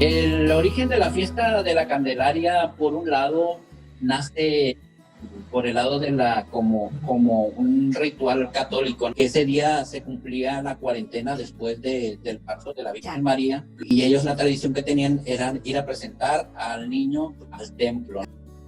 El origen de la fiesta de la Candelaria, por un lado, nace por el lado de como un ritual católico. Ese día se cumplía la cuarentena después del parto de la Virgen María, y ellos la tradición que tenían era ir a presentar al niño al templo.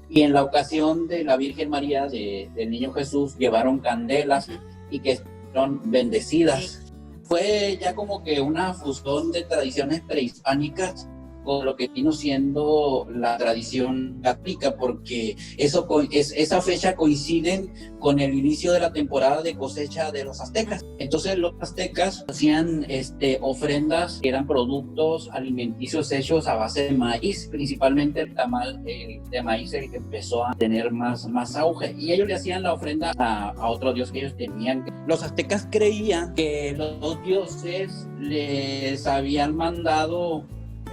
Y en la ocasión de la Virgen María, del niño Jesús, llevaron candelas y que fueron bendecidas. Fue ya como que una fusión de tradiciones prehispánicas con lo que vino siendo la tradición católica, porque esa fecha coincide con el inicio de la temporada de cosecha de los aztecas. Entonces los aztecas hacían ofrendas que eran productos alimenticios hechos a base de maíz, principalmente el tamal de maíz, el que empezó a tener más auge, y ellos le hacían la ofrenda a otro dios que ellos tenían. Los aztecas creían que los dioses les habían mandado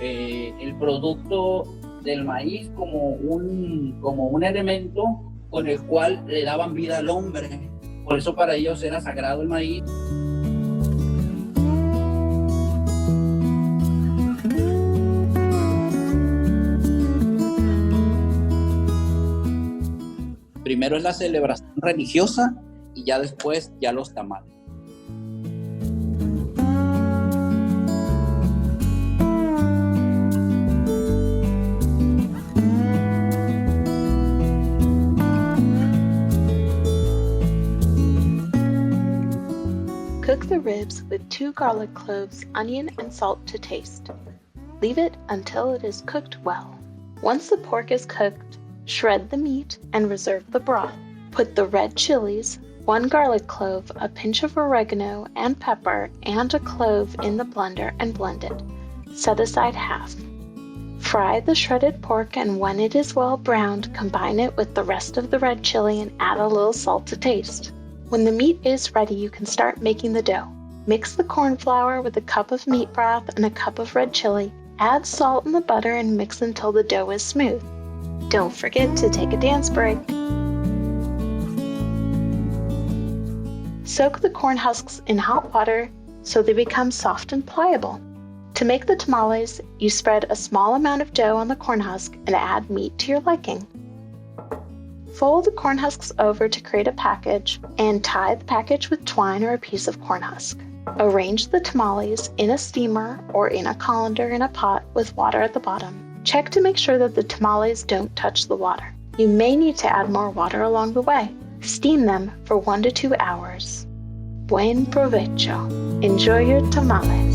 el producto del maíz como un elemento con el cual le daban vida al hombre. Por eso para ellos era sagrado el maíz. Primero es la celebración religiosa y ya después los tamales. Cook the ribs with 2 garlic cloves, onion, and salt to taste. Leave it until it is cooked well. Once the pork is cooked, shred the meat and reserve the broth. Put the red chilies, 1 garlic clove, a pinch of oregano and pepper, and a clove in the blender and blend it. Set aside half. Fry the shredded pork, and when it is well browned, combine it with the rest of the red chili and add a little salt to taste. When the meat is ready, you can start making the dough. Mix the corn flour with a cup of meat broth and a cup of red chili. Add salt in the butter and mix until the dough is smooth. Don't forget to take a dance break. Soak the corn husks in hot water so they become soft and pliable. To make the tamales, you spread a small amount of dough on the corn husk and add meat to your liking. Fold the corn husks over to create a package and tie the package with twine or a piece of corn husk. Arrange the tamales in a steamer or in a colander in a pot with water at the bottom. Check to make sure that the tamales don't touch the water. You may need to add more water along the way. Steam them for 1 to 2 hours. Buen provecho. Enjoy your tamales.